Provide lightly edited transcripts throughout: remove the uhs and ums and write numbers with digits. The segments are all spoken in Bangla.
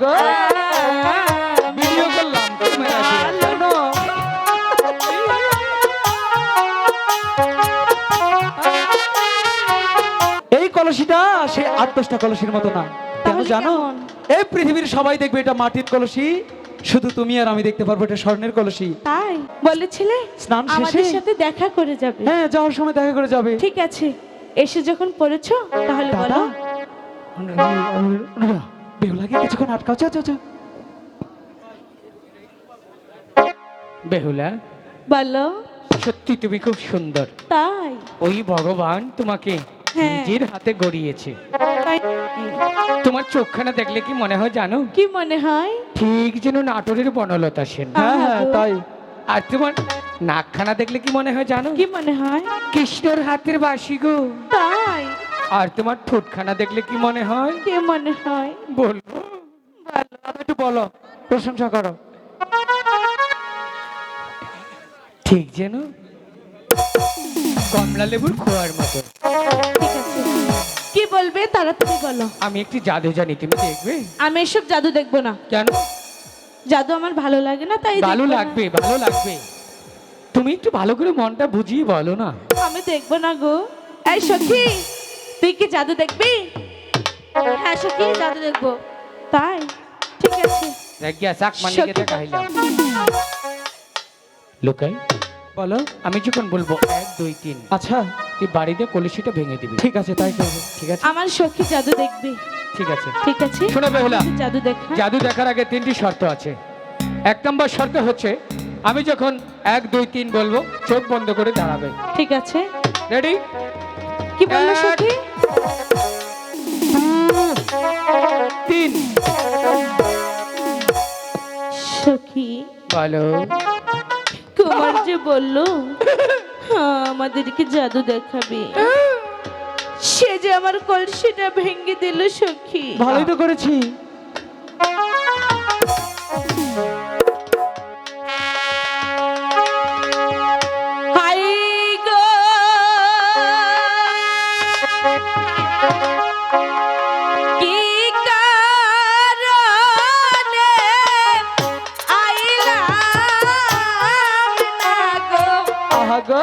গো ভিডিও করলাম শোনো। এই কলসিটা সে 8-10টা কলসির মতো না, কেন তাহলে জানো? কেমন? এই পৃথিবীর সবাই দেখবে এটা মাটির কলসি, শুধু তুমি আর আমি দেখতে পারবো এটা স্বর্ণের কলসি। তাই বলেছিলে স্নান আমাদের শেষে সাথে দেখা করে যাবে। হ্যাঁ যাওয়ার সময় দেখা করে যাবে। ঠিক আছে, এসে যখন পড়েছো তাহলে দাদা বলো। বেহুলাকে কিছুক্ষণ আটকাও, চা চা চা। বেহুলা, বলো। সত্যি তুমি খুব সুন্দর। তাই ওই ভগবান তোমাকে হ্যাঁ। নিজের হাতে গড়িয়েছে। তাই তোমার চোখখানা দেখলে কি মনে হয় জানো? কি মনে হয়? ঠিক যেন নাটোরের বনলতা সেন। হ্যাঁ আহা হ্যাঁ গো। তাই। আর তোমার নাকখানা দেখলে কি মনে হয় জানো? কি মনে হয়? কৃষ্ণর হাতের বাসি গো। তাই আর তোমার ঠোঁটখানা দেখলে কি মনে হয়? কি মনে হয়? বলবো? একটু বলো, প্রশংসা করো। ঠিক যেন কমলা লেবুর খোয়ার মতো। ঠিক আছে, কি বলবে তাড়াতাড়ি বলো। আমি একটি জাদু জানি, তুমি দেখবে? আমি এসব জাদু দেখবো না। কেন? জাদু আমার ভালো লাগে না, তাই ভালো দেখবো না। লাগবে, ভালো লাগবে। তুমি একটু ভালো করে মনটা বুঝিয়ে বলো না। আমি দেখবো না গো। এই সখী, তুই কি জাদু দেখবি? হ্যাঁ সখী, জাদু দেখবো। তাই ঠিক আছে। গিয়া চাক মানিকে সখী দেখাইলাম। লোকাই, বলো। আমি যখন বলবো 1 2 3, আচ্ছা তুই বাড়িতে কলসিটা ভেঙে দিবি। ঠিক আছে, তাই করবো। ঠিক আছে? আমার সখী জাদু দেখবি। ঠিক আছে। ঠিক আছে, শোনো বেহুলা, তুই জাদু দেখা। জাদু দেখার আগে 3টি শর্ত আছে। 1 নম্বর শর্ত হচ্ছে আমি যখন 1 2 3 বলবো চোখ বন্ধ করে দাঁড়াবে। ঠিক আছে, রেডি? কি বললো এক, সখী? 3 সখী বলো। কুমার যে বললো আমাদেরকে জাদু দেখাবে, সে যে আমার কলসিটা ভেঙে দিল সখী। ভালোই তো করেছি। হাই গো কি কারণে আইলাম না গো। আহা গো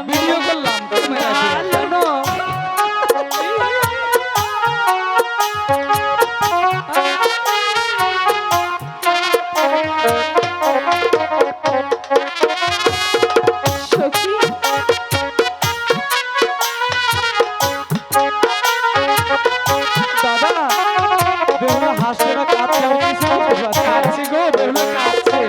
ভিডিও করলাম শোনো। সখী দাদা বেহুলা হাসছে না কাঁদছে, আমি কিছু বুঝতে পারছি না। কাঁদছে গো, বেহুলা কাঁদছে।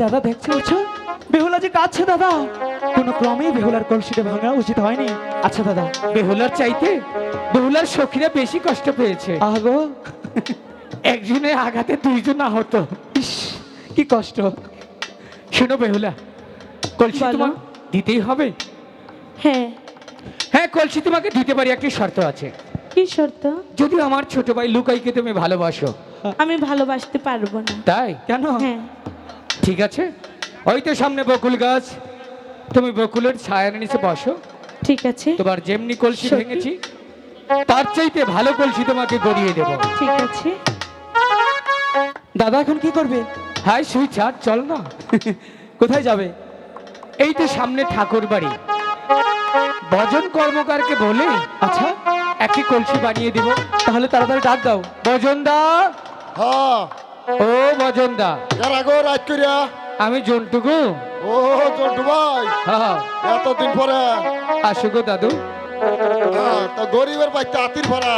দাদা দেখছো বেহুলা যে কাঁদছে দাদা, কোনো ক্রমেই বেহুলার কলসিটা ভাঙা উচিত হয়নি। আচ্ছা দাদা, বেহুলার চাইতে বেহুলার সখীরা বেশি কষ্ট পেয়েছে। আগো একজনের আঘাতে দুইজন আহত। ইস, কি কষ্ট। শোনো বেহুলা, কলসি বলো। তোমার দিতেই হবে। হ্যাঁ, হ্যাঁ, কলসি তোমাকে দিতে পারি, একটি শর্ত আছে। কি শর্ত? যদি আমার ছোট ভাই লুকাইকে তুমি ভালোবাসো। আমি ভালোবাসতে পারবো না। তাই? কেন? হ্যাঁ, ঠিক আছে, ওই তো সামনে বকুল গাছ, তুমি বকুলের ছায়ার নিচে বসো। ঠিক আছে, তোমার যেমনি কলসি সত্যি? ভেঙেছি তার চাইতে ভালো কলসি তোমাকে গড়িয়ে দেবো। ঠিক আছে। দাদা এখন কি করবে? হাই সুই ছাড়, চল না। কোথায় যাবে? এই তো সামনে ঠাকুর বাড়ি, ভজন কর্মকারকে বলে আচ্ছা, একটি কলসি বানিয়ে দিব। তাহলে তাড়াতাড়ি ডাক দাও। বজনদা, হ্যাঁ ও বজনদা, কারা গো রাত করিয়া? আমি জন্টুকু। ও জন্টু ভাই, হ্যাঁ, এতদিন পরে। আসো গো দাদু। তা গরিবের বাচ্চা আতির ভাড়া।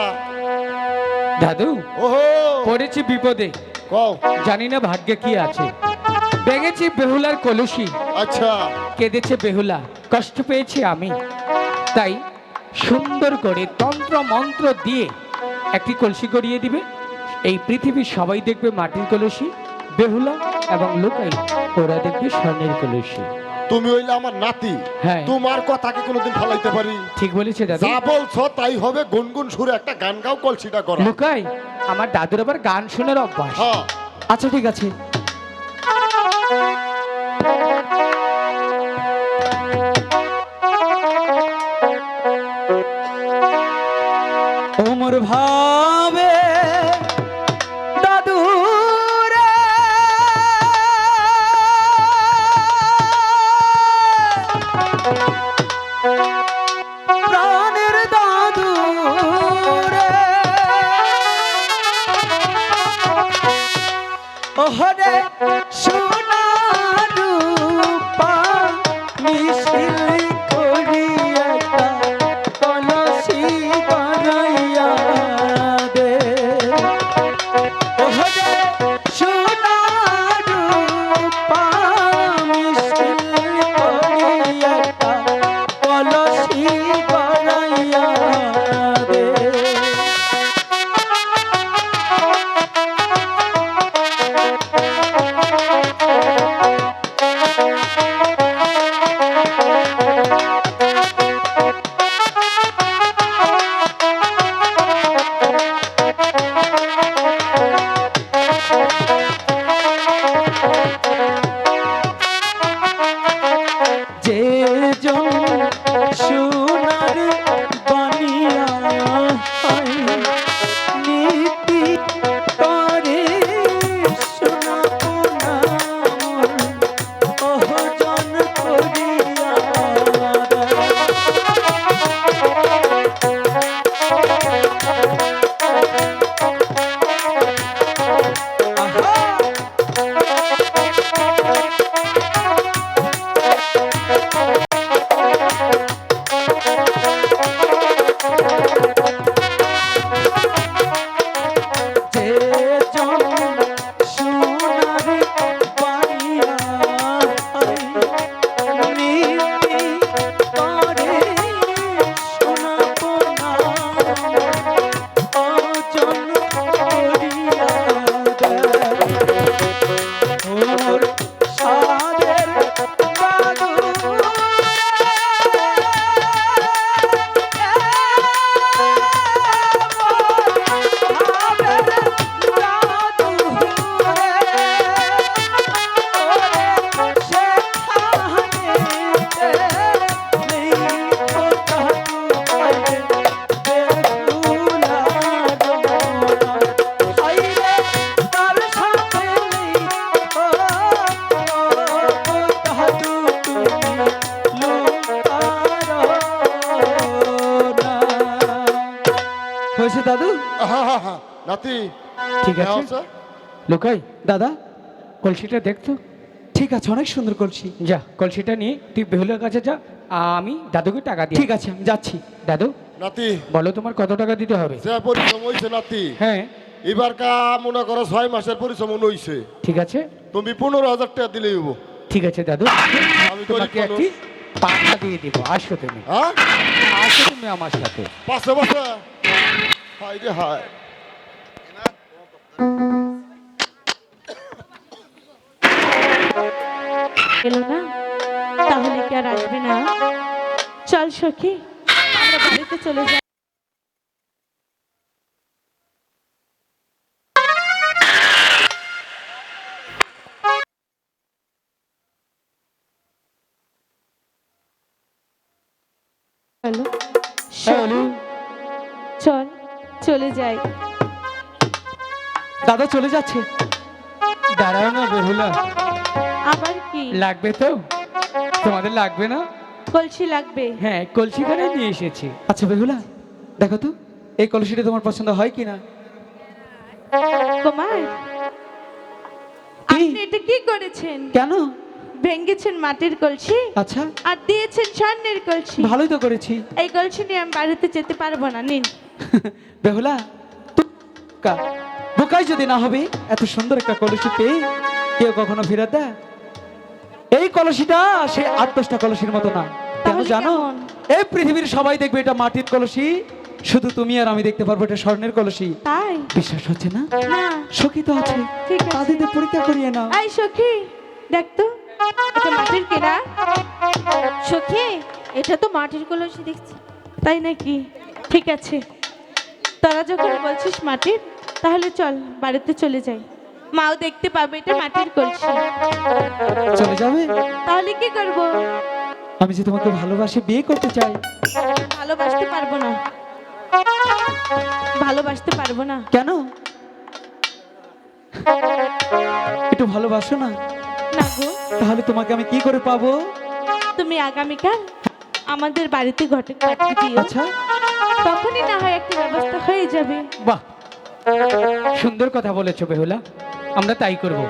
দাদু, ওহো, পড়েছি বিপদে, কও। জানি না ভাগ্যে কি আছে। ভেঙেছি বেহুলার কলসি, আচ্ছা, কেঁদেছে বেহুলা, কষ্ট পেয়েছি আমি। তাই সুন্দর করে তন্ত্র মন্ত্র দিয়ে একটি কলসি গড়িয়ে দিবে। এই পৃথিবীর সবাই দেখবে মাটির কলসি, বেহুলা এবং লোকাই ওরা দেখবে স্বর্ণের কলসি। তুমি হইলে আমার নাতি। হ্যাঁ। তোমার কথা কি কোনোদিন ফলাইতে পারি? ঠিক বলেছে দাদু। যা বলছো তাই হবে। গুনগুন সুরে একটা গান গাও, কলসিটা করো। লোকাই, আমার দাদুর আবার গান শোনার অভ্যাস। হ্যাঁ, আচ্ছা ঠিক আছে। ওমর ভাবে দাদু রে, প্রাণের দাদু রে, ওহরে সোনা রূপা মিশিল করিয়া কলসি বানাইয়া দে। ওহরে সোনা রূপা মিশিল করিয়া কলসি বানাইয়া দে। যে জন সোনার বানিয়া নীতি করে সোনা ওহজন করিয়া যে জন সোনার বানিয়া নীতি করে সোনা পোনা অজন করিয়া ওর সাদের দাদু হয়েছে দাদু? আহা, নাতি। ঠিক হ্যাঁ, আছে আছে। লোকাই, দাদা কলসিটা দেখতো। ঠিক আছে, অনেক সুন্দর কলসি। যা, কলসিটা নিয়ে তুই বেহুলার কাছে যা, আমি দাদুকে টাকা দিই। ঠিক আছে, আমি যাচ্ছি। দাদু, নাতি, বলো তোমার কত টাকা দিতে হবে? যে পরিশ্রম হয়েছে নাতি, হ্যাঁ, এবার কা মনে করো 6 মাসের পরিশ্রম হইছে, ঠিক আছে তুমি 15,000 টাকা দিলেই হবো। ঠিক আছে দাদু, আমি তোমাকে গরিব একটি মানুষ। পাখা দিয়ে দিব। আসো তুমি, হ্যাঁ আসো তুমি আমার সাথে। পাঁচশো পাঁচশো, হাই রে হাই। এলো না, তাহলে কি আর আসবে না? চল সখী, আমরা বাড়িতে চলে যাই। হ্যালো, হ্যালো, চল চলে যাই। দাদা চলে যাচ্ছে। দাঁড়াও না বেহুলা, আবার কি লাগবে তো? তোমাদের লাগবে না? কলসি লাগবে? হ্যাঁ, কলসিখানে নিয়ে এসেছি। আচ্ছা বেহুলা, দেখো তো এই কলসিটা তোমার পছন্দ হয় কিনা। কুমার, কি? আপনি এটা কি করেছেন? কেন? ভেঙেছেন মাটির কলসি আচ্ছা, আর দিয়েছেন স্বর্ণের কলসি। ভালোই তো করেছি। এই কলসি নিয়ে আমি বাড়িতে যেতে পারবো না, নিন। বেহুলা, বোকাই যদি না হবে, এত সুন্দর একটা কলসি পেয়ে কেউ কখনো ফেরত দেয়? এই কলসিটা সে 8-10টা কলসির মতো না। কেন তাহলে জানো? কেমন? এই পৃথিবীর সবাই দেখবে এটা মাটির কলসি, শুধু তুমি আর আমি দেখতে পারবো এটা স্বর্ণের কলসি। তাই বিশ্বাস হচ্ছে না? না, সখী তো আছে, ঠিক আছে। তাদের পরীক্ষা করিয়ে নাও। এই সখী, দেখ তো এটা মাটির কেনা। সখী, এটা তো মাটির কলসি দেখছি। তাই নাকি? ঠিক আছে, তোরা যখন বলছিস মাটির, তাহলে চল বাড়িতে চলে যাই। মাও দেখতে পাবে এটা মাটির কলসি। চলে যাবে? তাহলে কি করব? আমি যে তোমাকে ভালোবাসি, বিয়ে করতে চাই। ভালোবাসতে পারবো না, ভালোবাসতে পারবো না। কেন? একটু ভালোবাসো না? না গো, তাহলে তোমাকে আমি কি করে পাবো? তুমি আগামীকাল আমাদের বাড়িতে ঘটক পাঠিয়ে দিও, আচ্ছা, তখনই না হয় একটা ব্যবস্থা হয়ে যাবে। বাহ, সুন্দর কথা বলেছো বেহুলা, আমরা তাই করব।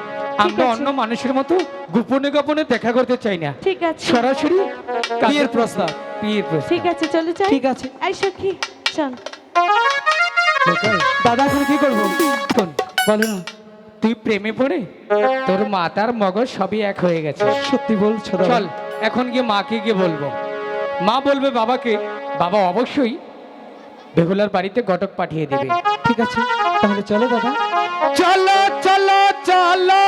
আমরা আছে। অন্য মানুষের মতো গোপনে গোপনে দেখা করতে চাই না, ঠিক আছে, সরাসরি বিয়ের প্রস্তাব। বিয়ের প্রস্তাব। ঠিক আছে, চলে যাই। ঠিক আছে। এই সখী, চল। দাদা এখন কি করবো? শোন, বলো না। তুই প্রেমে পড়ে তোর মাতার মগজ সবই এক হয়ে গেছে। সত্যি বলছো দাদা? চল এখন গিয়ে মাকে গিয়ে বলবো, মা বলবে বাবাকে, বাবা অবশ্যই বেহুলার বাড়িতে ঘটক পাঠিয়ে দেবে। ঠিক আছে, তাহলে চলো দাদা। চলো চলো চলো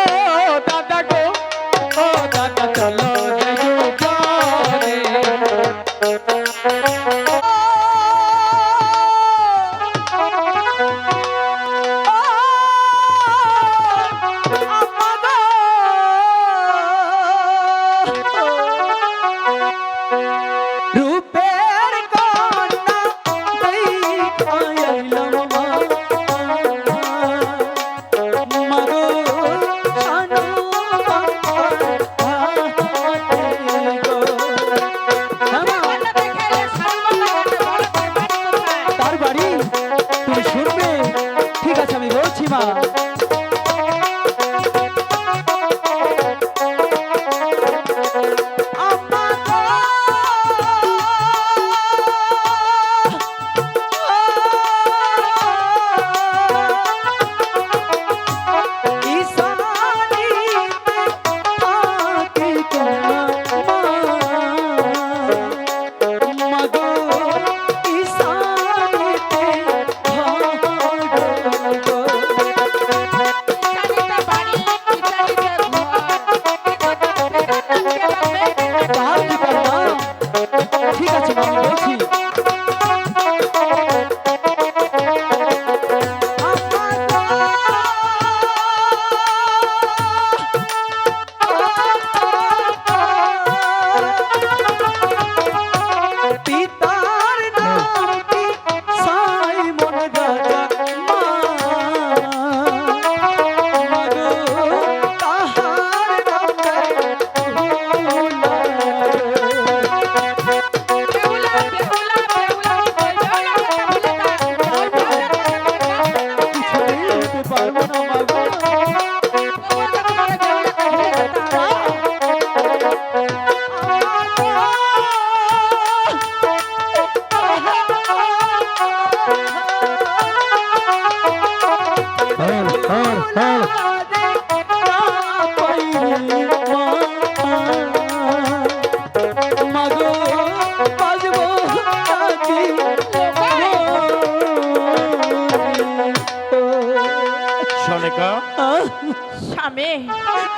দাদা গো, ও দাদা চলো দেবঘরে। রূপের কন্যা দেখা আইলাম মা, মাগো শানু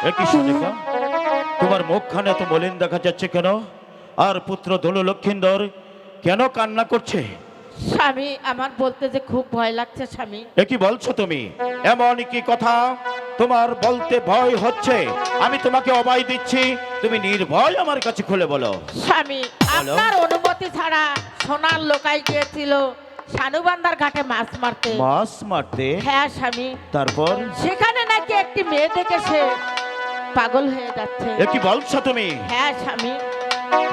একই সনিকা, তোমার মুখখানে এত মলিন দেখা যাচ্ছে কেন? আর পুত্র দোল লক্ষিন্দর কেন কান্না করছে? স্বামী, আমার বলতে যে খুব ভয় লাগছে স্বামী। কি বলছো তুমি? এমন কি কথা তোমার বলতে ভয় হচ্ছে? আমি তোমাকে অভয় দিচ্ছি, তুমি নির্ভয় আমার কাছে খুলে বলো। স্বামী, বলো। আপনার অনুমতি ছাড়া সোনার লোকাই গিয়েছিল সানুবান্দার ঘাটে মাছ মারতে। মাছ মারতে? হ্যাঁ স্বামী। তারপর? সেখানে নাকি একটি মেয়ে দেখে সে পাগল হয়ে যাচ্ছে। কি বলছো তুমি? হ্যাঁ স্বামী।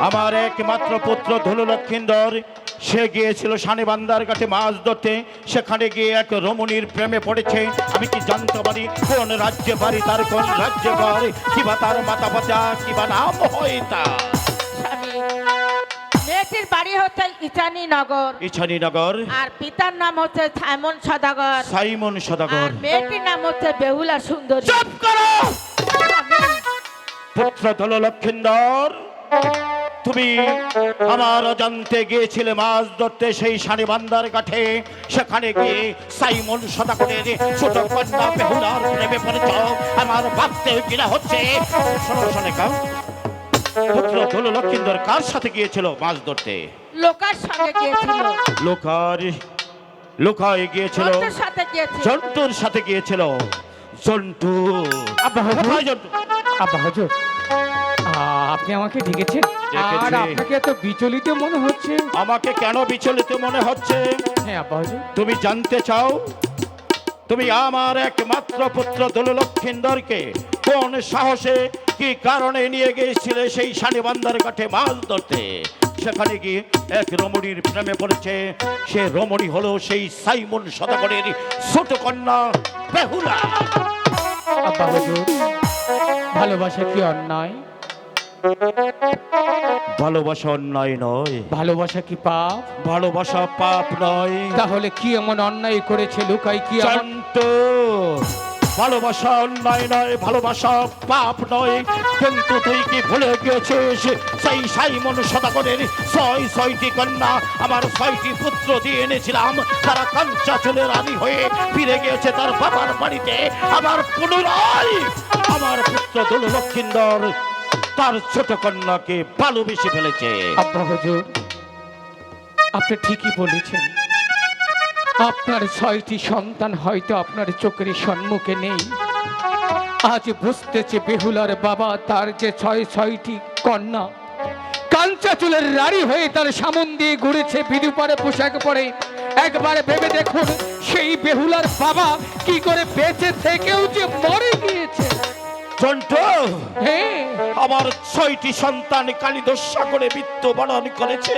আমার একমাত্র পুত্র ধনু লক্ষিন্দর সে গিয়েছিল শানিবান্দার ঘাটে মাছ ধরতে। সেখানে গিয়ে এক রমণীর প্রেমে পড়েছে। আমি কি জানতে পারি কোন রাজ্যে বাড়ি তার, কোন রাজ্যে ঘর, কিবা তার মাতা পিতা, কিবা নাম হয় তা? স্বামী, মেয়েটির বাড়ি হচ্ছে ইচানী নগর, ইছানীনগর। আর পিতার নাম হচ্ছে সাইমন সদাগর, সাইমন সদাগর। আর মেয়েটির নাম হচ্ছে বেহুলা সুন্দরী। চুপ করো! পুত্র ধনু লক্ষিন্দর, তুমি আমার অজান্তে গিয়েছিলে মাছ ধরতে সেই শানিবান্দার ঘাটে। সেখানে গিয়ে সাইমন সদাগরের ছোট কন্যা বেহুলার প্রেমে পড়েছ। আমার ভাবতে কিনা হচ্ছে। শোনো সনিকা, পুত্র ধনু লক্ষিন্দর কার সাথে গিয়েছিল মাছ ধরতে? লোকার সঙ্গে গিয়েছিল। লোকায় গিয়েছিল, জন্তুর সাথে গিয়েছিল। জন্তুর সাথে গিয়েছিল। জন্টু, আব্বা হুজুর, কোথায় জন্টু? আব্বা হুজুর, আপনি আমাকে ডেকেছেন? ডেকেছি। আর আপনাকে এত বিচলিত মনে হচ্ছে? আমাকে কেন বিচলিত মনে হচ্ছে হ্যাঁ আব্বা হুজুর। তুমি জানতে চাও? তুমি আমার একমাত্র পুত্র দোল লক্ষিন্দরকে কোন সাহসে, কি কারণে নিয়ে গিয়েছিলে সেই শানিবান্দার ঘাটে মাছ ধরতে? সেখানে গিয়ে এক রমণীর প্রেমে পড়েছে। সে রমণী হলো সেই সাইমন সদাগরের ছোট কন্যা বেহুলা। আব্বা হুজুর, ভালোবাসা কি অন্যায়? ভালোবাসা অন্যায় নয়। ভালোবাসা কি পাপ? ভালোবাসা পাপ নয়। তাহলে কি এমন অন্যায় করেছে লুকাই কি এমন? চন্টু, ভালোবাসা অন্যায় নয়, ভালোবাসা পাপ নয়। কিন্তু তুই কি ভুলে গিয়েছিস সেই সাইমন সদাগরের ছয়টি কন্যা, আমার 6টি পুত্র দিয়ে এনেছিলাম। তারা কাঞ্চা চুলের রানী হয়ে ফিরে গিয়েছে তার বাবার বাড়িতে। আবার পুনরায় আমার পুত্র দোল লক্ষিন্দর তার ছোট কন্যাকে ভালোবেসে ফেলেছে। আব্বা হুজুর, আপনি ঠিকই বলেছেন। আপনার 6টি সন্তান হয়তো আপনার চোখের সম্মুখে নেই। আজ বুঝতেছে বেহুলার বাবা তার যে 6টি কন্যা কাঞ্চা চুলের রানী হয়ে তার সামন দিয়ে ঘুরেছে, বিধুপারে পোশাক পরে। একবার ভেবে দেখুন, সেই বেহুলার বাবা কি করে বেঁচে থেকেও যে মরে গিয়েছে। চন্টু, হ্যাঁ, আমার 6টি সন্তান কালিদস্যা করে মৃত্যুবরণ করেছে।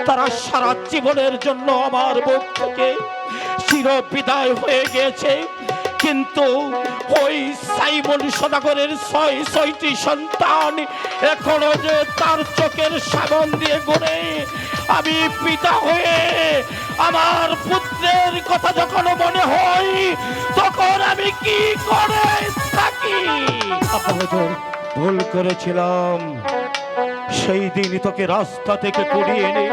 তারা সারা জীবনের জন্য আমার মুখ থেকে চির বিদায় হয়ে গিয়েছে। কিন্তু ওই সাইমন সদাগরের 6টি সন্তান এখনো যে তার চোখের সামন দিয়ে ঘুরে। আমি পিতা হয়ে আমার পুত্রের কথা যখন মনে হয় তখন আমি কি করে থাকি? আব্বা হুজুর, ভুল করেছিলাম। সেই দিন তোকে রাস্তা থেকে কুড়িয়ে এনে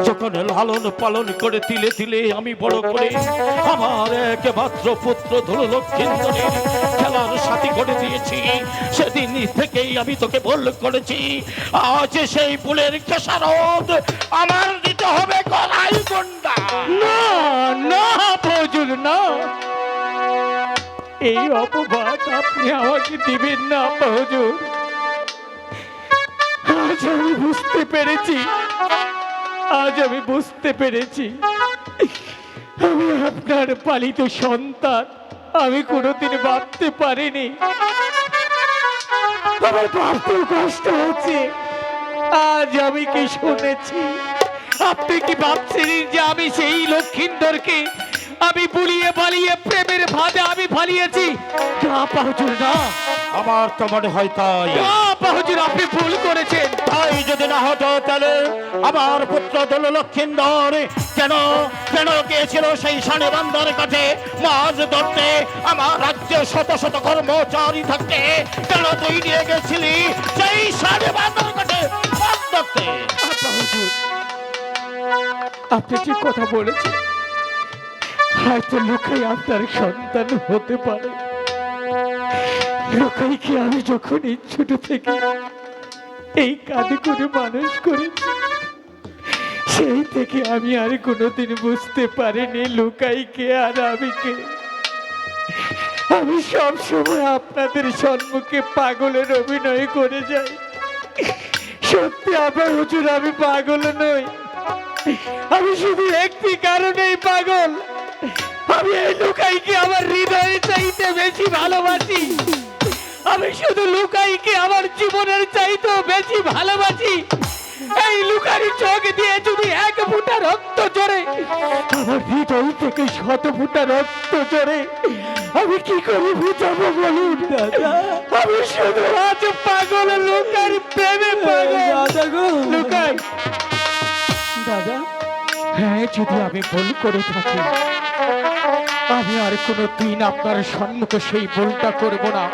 যখন লালন পালন করে তিলে তিলে আমি বড় করে আমার একমাত্র পুত্র ধুল লক্ষিন্দরের খেলার সাথী করে দিয়েছি, সেদিন থেকেই আমি তোকে ভুল করেছি। আজ সেই ভুলের খেসারত আমার দিতে হবে গলায় গন্ডা। না না আব্বা হুজুর, না, এই অপবাদ আপনি আমাকে দিবেন না আব্বা হুজুর। আজ আমি বুঝতে পেরেছি, আমি আপনার পালিত সন্তান। আমি কোনোদিন ভাবতে পারিনি, আমার ভাবতেও কষ্ট হচ্ছে। আজ আমি কি শুনেছি? আপনি কি ভাবছেন যে আমি সেই লক্ষিন্দরকে আমি বুলিয়ে বালিয়ে প্রেমের ফাঁদে আমি ফালিয়েছি? না আব্বা হুজুর, না। আমার তো মনে হয় তাই। না আব্বা হুজুর, আপনি ভুল করেছেন। তাই যদি না হতো তাহলে আমার পুত্র দোল লক্ষিন্দর কেন গিয়েছিল সেই শানিবান্দার কাছে মাছ ধরতে? আমার রাজ্যে শত শত কর্মচারী থাকতে কেন তুই নিয়ে গেছিলি সেই শানিবান্দার কাছে মাছ ধরতে? আব্বা হুজুর, আপনি ঠিক কথা বলেছেন। হয়তো লোকে আপনার সন্তান হতে পারে, লোকাইকে আমি যখন এই ছোট থেকে এই কাঁধে করে মানুষ করেছি, সেই থেকে আমি আর কোনোদিন বুঝতে পারিনি লুকাইকে আর আমি কে। আমি সব সময় আপনাদের সম্মুখে পাগলের অভিনয় করে যাই। সত্যি আপনার হুজুর, আমি পাগল নই। আমি শুধু একটি কারণেই পাগল, আমি এই লুকাইকে আমার হৃদয়ে চাইতে বেশি ভালোবাসি। আমি শুধু লুকাইকে আমার জীবনের চাইতেও বেশি ভালোবাসি। এই লুকারি চোখ দিয়ে যদি এক ফোঁটা রক্ত ঝরে, আমার হৃদয় থেকে 100 ফোঁটা রক্ত ঝরে, আমি কি করে বুঝাবো বলুন দাদা? আমি শুধু আজ পাগল, লুকার প্রেমে পাগল। লুকাই দাদা, হ্যাঁ, যদি আমি ভুল করে থাকি, আমি আর কোনো দিন আপনার সম্মুখে সেই ভুলটা করব না।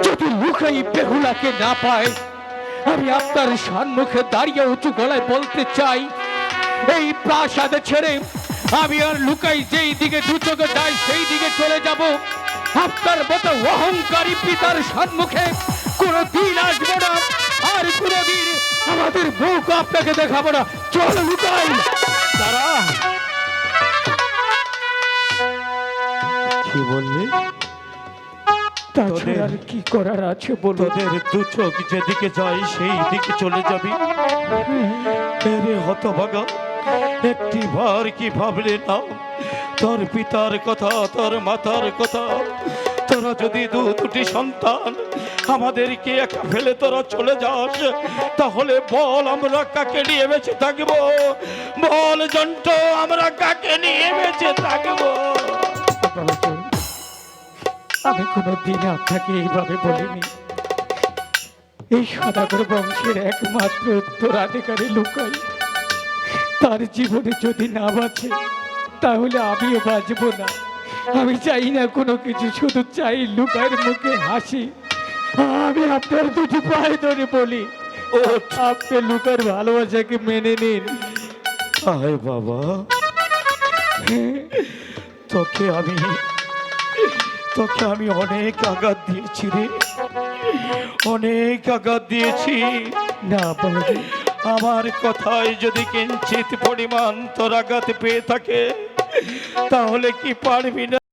যদি লুকাই বেহুলাকে না পায়, আমি আপনার সম্মুখে দাঁড়িয়ে উঁচু গলায় বলতে চাই, এই প্রাসাদে ছেড়ে আমি আর লুকাই যেই দিকে দু চোখে যাই সেই দিকে চলে যাব। আপনার মতো অহংকারী পিতার সম্মুখে কোনো দিন আসবো না, আর কোনোদিন আমাদের মুখ আপনাকে দেখাবো না। চলো লুকাই। তারা কি বললি? তাছাড়া আর কি করার আছে বলো? তোদের দু চোখ যেদিকে যায় সেই দিকে চলে যাবি? এরে হতভাগা, একটি বার কি ভাবলে না তোর পিতার কথা, তোর মাতার কথা? তোরা যদি দুটি সন্তান আমাদেরকে একা ফেলে তোরা চলে যাস, তাহলে বল আমরা কাকে নিয়ে বেঁচে থাকবো? বল জন্ট, আমরা কাকে নিয়ে বেঁচে থাকবো? আমি কোনোদিন আপনাকে এইভাবে বলিনি। এই সদাগর বংশের একমাত্র উত্তরাধিকারী লুকাই, তার জীবনে যদি না বাঁচে তাহলে আমিও বাঁচব না। আমি চাই না কোনো কিছু, শুধু চাই লুকাইয়ের মুখে হাসি। আমি আপনার দুটি পায়ে ধরে বলি, ও আপনি লুকার ভালোবাসাকে মেনে নিন। আয় বাবা, তোকে আমি অনেক আঘাত দিয়েছি রে, অনেক আঘাত দিয়েছি। না বাবা, আমার কথায় যদি কিঞ্চিত পরিমাণ তোর আঘাত পেয়ে থাকে, তাহলে কি পারবি না